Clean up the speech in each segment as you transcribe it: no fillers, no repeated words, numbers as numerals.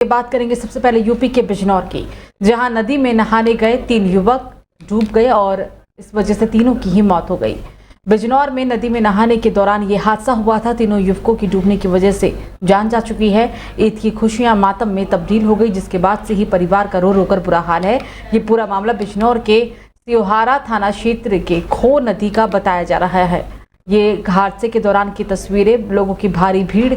बात करेंगे सबसे पहले यूपी के बिजनौर की, जहां नदी में नहाने गए 3 युवक डूब गए और इस वजह से तीनों की ही मौत हो गई। बिजनौर में नदी में नहाने के दौरान ये हादसा हुआ था। तीनों युवकों की डूबने की वजह से जान जा चुकी है। ईद की खुशियां मातम में तब्दील हो गई, जिसके बाद से ही परिवार का रो रो कर बुरा हाल है। ये पूरा मामला बिजनौर के सियोहारा थाना क्षेत्र के खो नदी का बताया जा रहा है। ये हादसे के दौरान की तस्वीरें, लोगों की भारी भीड़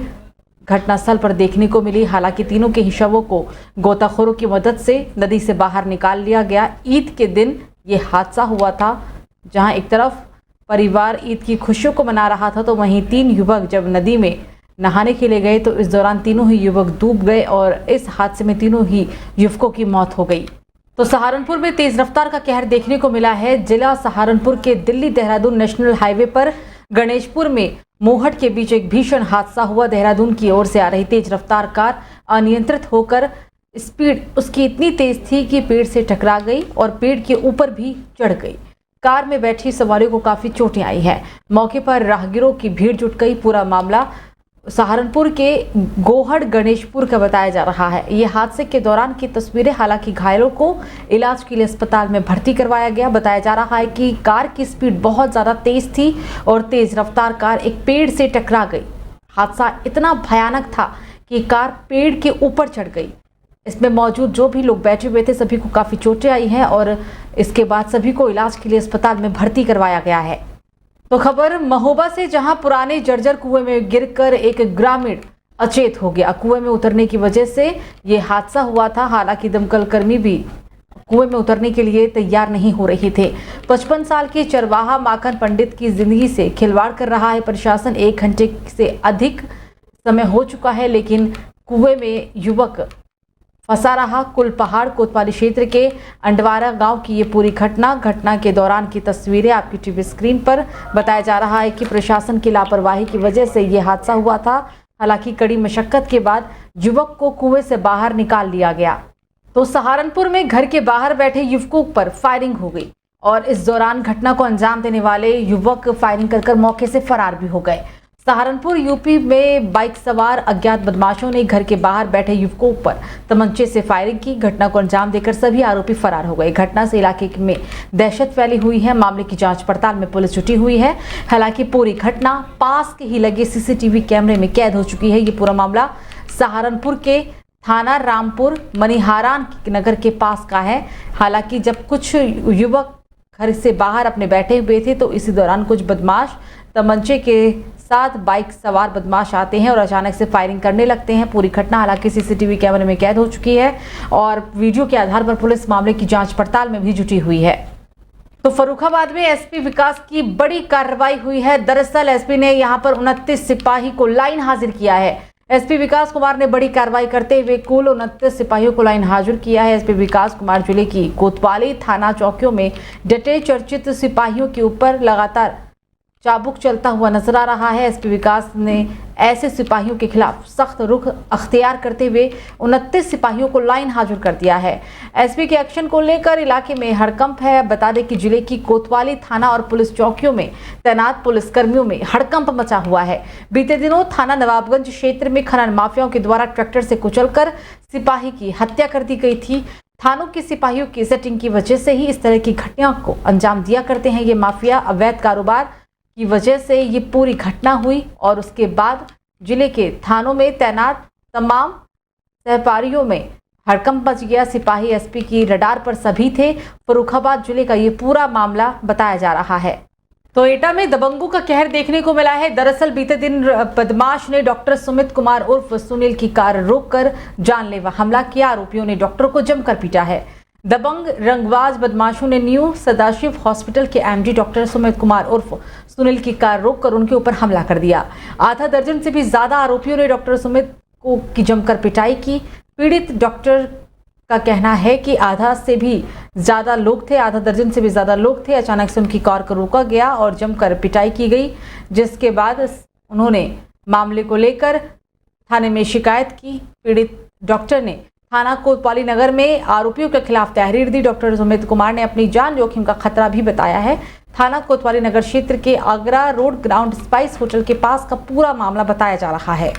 घटनास्थल पर देखने को मिली। हालांकि तीनों के ही शवों को गोताखोरों की मदद से नदी से बाहर निकाल लिया गया। ईद के दिन ये हादसा हुआ था, जहां एक तरफ परिवार ईद की खुशियों को मना रहा था, तो वहीं 3 युवक जब नदी में नहाने के लिए गए तो इस दौरान तीनों ही युवक डूब गए और इस हादसे में तीनों ही युवकों की मौत हो गई। तो सहारनपुर में तेज रफ्तार का कहर देखने को मिला है। जिला सहारनपुर के दिल्ली देहरादून नेशनल हाईवे पर गणेशपुर में मोहट के बीच एक भीषण हादसा हुआ। देहरादून की ओर से आ रही तेज रफ्तार कार अनियंत्रित होकर स्पीड उसकी इतनी तेज थी कि पेड़ से टकरा गई और पेड़ के ऊपर भी चढ़ गई। कार में बैठी सवारियों को काफी चोटें आई है। मौके पर राहगीरों की भीड़ जुट गई। पूरा मामला सहारनपुर के गोहड़ गणेशपुर का बताया जा रहा है। ये हादसे के दौरान की तस्वीरें, हालांकि घायलों को इलाज के लिए अस्पताल में भर्ती करवाया गया। बताया जा रहा है कि कार की स्पीड बहुत ज़्यादा तेज थी और तेज रफ्तार कार एक पेड़ से टकरा गई। हादसा इतना भयानक था कि कार पेड़ के ऊपर चढ़ गई। इसमें मौजूद जो भी लोग बैठे हुए थे सभी को काफ़ी चोटें आई हैं और इसके बाद सभी को इलाज के लिए अस्पताल में भर्ती करवाया गया है। तो खबर महोबा से, जहां पुराने जर्जर कुएं में गिरकर एक ग्रामीण अचेत हो गया। कुएं में उतरने की वजह से ये हादसा हुआ था। हालांकि दमकल कर्मी भी कुएं में उतरने के लिए तैयार नहीं हो रहे थे। 55 साल के चरवाहा माखन पंडित की जिंदगी से खिलवाड़ कर रहा है प्रशासन। 1 घंटे से अधिक समय हो चुका है, लेकिन कुएं में युवक फंसा रहा। कुलपहाड़ कोतवाली क्षेत्र के अंडवारा गांव की ये पूरी घटना के दौरान की तस्वीरें आपकी टीवी स्क्रीन पर। बताया जा रहा है कि प्रशासन की लापरवाही की वजह से ये हादसा हुआ था। हालांकि कड़ी मशक्कत के बाद युवक को कुएं से बाहर निकाल लिया गया। तो सहारनपुर में घर के बाहर बैठे युवकों पर फायरिंग हो गई और इस दौरान घटना को अंजाम देने वाले युवक फायरिंग कर मौके से फरार भी हो गए। सहारनपुर यूपी में बाइक सवार अज्ञात बदमाशों ने घर के बाहर बैठे युवकों पर तमंचे से फायरिंग की। घटना को अंजाम देकर सभी आरोपी फरार हो गए। घटना से इलाके में दहशत फैली हुई है। मामले की जांच पड़ताल में पुलिस जुटी हुई है। हालांकि पूरी घटना पास के ही लगे सीसीटीवी कैमरे में कैद हो चुकी है। ये पूरा मामला सहारनपुर के थाना रामपुर मनिहारान नगर के पास का है। हालांकि जब कुछ युवक घर से बाहर अपने बैठे हुए थे तो इसी दौरान कुछ बदमाश तमंचे के साथ बाइक सवार बदमाश आते हैं और अचानक से फायरिंग करने लगते हैं। पूरी घटना हालांकि सीसीटीवी कैमरे में कैद हो चुकी है और वीडियो के आधार पर पुलिस मामले की जांच पड़ताल में भी जुटी हुई है। तो फर्रुखाबाद में एसपी विकास की बड़ी कार्रवाई हुई है। दरअसल एसपी ने यहां पर 29 सिपाही को लाइन हाजिर किया है। एसपी विकास कुमार ने बड़ी कार्रवाई करते हुए कुल 29 सिपाहियों को लाइन हाजिर किया है। एसपी विकास कुमार जिले की कोतवाली थाना चौकियों में डटे चर्चित सिपाहियों के ऊपर लगातार चाबुक चलता हुआ नजर आ रहा है। एसपी विकास ने ऐसे सिपाहियों के खिलाफ सख्त रुख अख्तियार करते हुए 29 सिपाहियों को लाइन हाजिर कर दिया है। एसपी के एक्शन को लेकर इलाके में हड़कंप है। बता दें कि जिले की कोतवाली थाना और पुलिस चौकियों में तैनात पुलिसकर्मियों में हड़कंप मचा हुआ है। बीते दिनों थाना नवाबगंज क्षेत्र में खनन माफियाओं के द्वारा ट्रैक्टर से कुचलकर सिपाही की हत्या कर दी गई थी। थानों के सिपाहियों की सेटिंग की वजह से ही इस तरह की घटनाओं को अंजाम दिया करते हैं। ये माफिया अवैध कारोबार की वजह से ये पूरी घटना हुई और उसके बाद जिले के थानों में तैनात तमाम सहपारियों में हड़कंप मच गया। सिपाही एसपी की रडार पर सभी थे। फर्रुखाबाद जिले का ये पूरा मामला बताया जा रहा है। तो एटा में दबंगों का कहर देखने को मिला है। दरअसल बीते दिन बदमाश ने डॉक्टर सुमित कुमार उर्फ सुनील की कार रोककर जानलेवा हमला किया। आरोपियों ने डॉक्टर को जमकर पीटा है। दबंग रंगबाज बदमाशों ने न्यू सदाशिव हॉस्पिटल के एमडी डॉक्टर सुमित कुमार उर्फ सुनील की कार रोककर उनके ऊपर हमला कर दिया। आधा दर्जन से भी ज्यादा आरोपियों ने डॉक्टर सुमित को की जमकर पिटाई की। पीड़ित डॉक्टर का कहना है कि आधा दर्जन से भी ज्यादा लोग थे। अचानक से उनकी कार को रोका गया और जमकर पिटाई की गई, जिसके बाद उन्होंने मामले को लेकर थाने में शिकायत की। पीड़ित डॉक्टर ने थाना कोतवाली नगर में आरोपियों के खिलाफ तहरीर दी। डॉक्टर सुमित कुमार ने अपनी जान जोखिम का खतरा भी बताया है। थाना कोतवाली नगर क्षेत्र के Agra road ground spice hotel के पास का पूरा मामला बताया जा रहा है।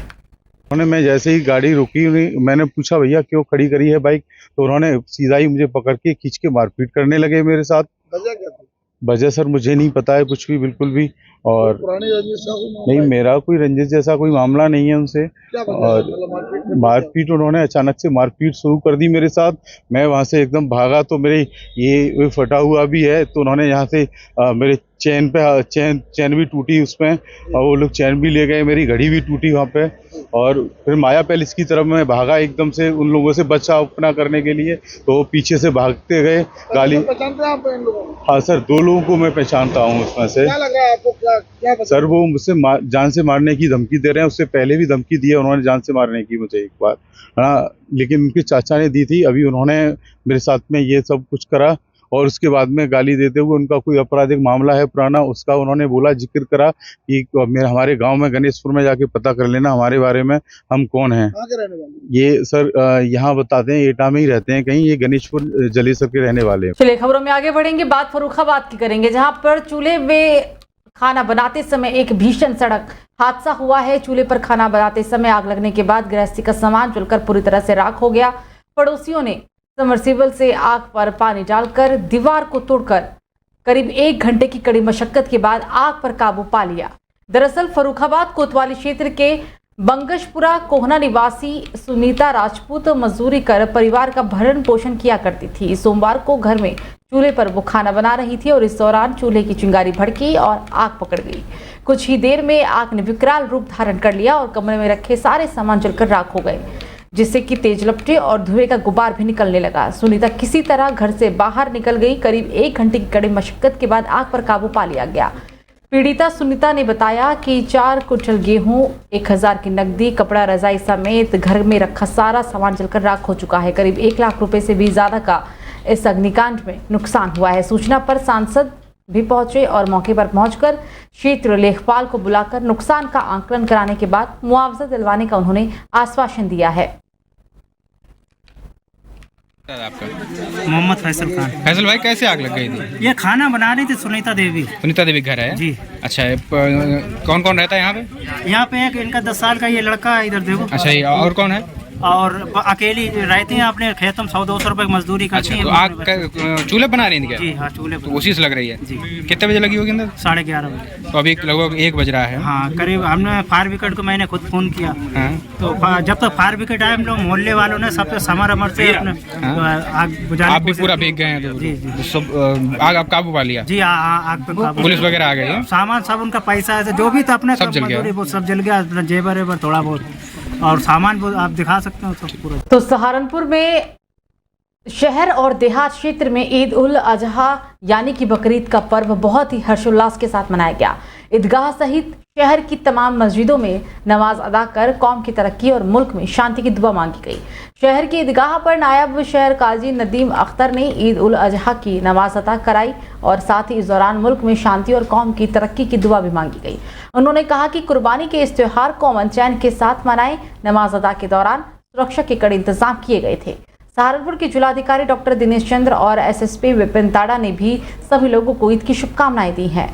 उन्होंने, मैं जैसे ही गाड़ी रुकी, मैंने पूछा भैया क्यों खड़ी करी है बाइक, तो उन्होंने सीधा ही मुझे पकड़ के खींच के मारपीट करने लगे मेरे साथ। वजह क्या थी? वजह सर मुझे नहीं पता है कुछ भी, बिल्कुल भी। और पुरानी रंजिश का कोई मामला नहीं, है? मेरा कोई रंजिश जैसा कोई मामला नहीं है उनसे। क्या वजह है? और मतलब मारपीट करने की मारपीट, उन्होंने अचानक से मारपीट शुरू कर दी मेरे साथ। मैं वहां से एकदम भागा तो मेरे ये फटा हुआ भी है, तो उन्होंने यहाँ से मेरे चेन पे चेन भी टूटी उसमें, और वो लोग चेन भी ले गए, मेरी घड़ी भी टूटी वहाँ पे। और फिर माया पैलेस की तरफ मैं भागा एकदम से उन लोगों से बचाव अपना करने के लिए, तो वो पीछे से भागते गए। गाली, पहचानते हैं आप इन लोगों को? हाँ सर, 2 लोगों को मैं पहचानता हूँ उसमें से। क्या लग रहा है आपको? क्या क्या पता? सर वो मुझसे जान से मारने की धमकी दे रहे हैं, उससे पहले भी धमकी दी है उन्होंने जान से मारने की मुझे एक बार, हाँ, लेकिन उनके चाचा ने दी थी। अभी उन्होंने मेरे साथ में ये सब कुछ करा, और उसके बाद में गाली देते हुए उनका कोई आपराधिक मामला है पुराना, उसका उन्होंने बोला, जिक्र करा कि मेरे हमारे गांव में गणेशपुर में जाके पता कर लेना हमारे बारे में, हम कौन हैं। कहाँ के रहने वाले? ये सर यहाँ बताते हैं, एटा में ही रहते हैं कहीं, ये गणेशपुर जलेसर के रहने वाले हैं। चलिए खबरों में आगे बढ़ेंगे, बात फर्रुखाबाद की करेंगे, जहां पर चूल्हे में खाना बनाते समय एक भीषण सड़क हादसा हुआ है। चूल्हे पर खाना बनाते समय आग लगने के बाद गृहस्थी का सामान जलकर पूरी तरह से राख हो गया। पड़ोसियों ने सबमर्सिबल से आग पर पानी डालकर दीवार को तोड़कर करीब 1 घंटे की कड़ी मशक्कत के बाद आग पर काबू पा लिया। दरअसल फर्रुखाबाद कोतवाली क्षेत्र के बंगशपुरा कोहना निवासी सुनीता राजपूत मजदूरी कर परिवार का भरण पोषण किया करती थी। सोमवार को घर में चूल्हे पर वो खाना बना रही थी और इस दौरान चूल्हे की चिंगारी भड़की और आग पकड़ गई। कुछ ही देर में आग ने विकराल रूप धारण कर लिया और कमरे में रखे सारे सामान जलकर राख हो गए, जिससे कि तेज लपटे और धुएं का गुबार भी निकलने लगा। सुनीता किसी तरह घर से बाहर निकल गई। करीब 1 घंटे की कड़ी मशक्कत के बाद आग पर काबू पा लिया गया। पीड़िता सुनीता ने बताया कि 4 कुंटल गेहूं, 1000 की नकदी, कपड़ा, रजाई समेत घर में रखा सारा सामान जलकर राख हो चुका है। करीब 1 लाख रुपए से भी ज्यादा का इस अग्निकांड में नुकसान हुआ है। सूचना पर सांसद भी पहुंचे और मौके पर पहुंचकर क्षेत्र लेखपाल को बुलाकर नुकसान का आंकलन कराने के बाद मुआवजा दिलवाने का उन्होंने आश्वासन दिया है। आपका मोहम्मद फैसल खान। फैसल भाई, कैसे आग लग गई थी? ये खाना बना रही थी सुनीता देवी। सुनीता देवी घर है जी। अच्छा, कौन कौन रहता है यहाँ पे? यहाँ पे एक इनका 10 साल का ये लड़का है, इधर देखो। अच्छा, ये और कौन है? और अकेली रहती हैं अपने खेतों में, 100-200 रुपए की मजदूरी करती अच्छा, हैं। तो आग चूल्हे बना रही थी क्या? जी हाँ, चूल्हे तो पर। उसी से लग रही है जी। कितने बजे लगी होगी अंदर? 11:30 बजे। तो अभी लगभग 1 बज रहा है। हाँ, करीब हमने फायर ब्रिगेड को मैंने खुद फोन किया। हाँ। तो जब तक फायर ब्रिगेड आए, हम लोग मोहल्ले वालों ने सबसे समर अमर से अपने आग बुझाने आप भी की पूरा कोशिश- भीग गए हैं तो जी, जी। तो सब आग आप काबू पा लिया? जी हाँ, आग पे काबू। पुलिस वगैरह आ गई है? सामान सब, उनका पैसा है जो भी था अपने सब जल गया? मजदूरी वो सब जल गया, अपना जेवर वेवर थोड़ा बहुत, और सामान वो आप दिखा सकते हो सब पूरा। तो सहारनपुर में शहर और देहात क्षेत्र में ईद उल अजहा यानी कि बकरीद का पर्व बहुत ही हर्षोल्लास के साथ मनाया गया। ईदगाह सहित शहर की तमाम मस्जिदों में नमाज अदा कर कौम की तरक्की और मुल्क में शांति की दुआ मांगी गई। शहर की ईदगाह पर नायब शहर काजी नदीम अख्तर ने ईद उल अजहा की नमाज अदा कराई और साथ ही इस दौरान मुल्क में शांति और कौम की तरक्की की दुआ भी मांगी गई। उन्होंने कहा कि कुर्बानी के इस त्योहार को अमन चैन के साथ मनाएं। नमाज अदा के दौरान सुरक्षा के कड़े इंतजाम किए गए थे। सहारनपुर के जिलाधिकारी डॉक्टर दिनेश चंद्र और एसएसपी विपिन ताड़ा ने भी सभी लोगों को ईद की शुभकामनाएं दी हैं।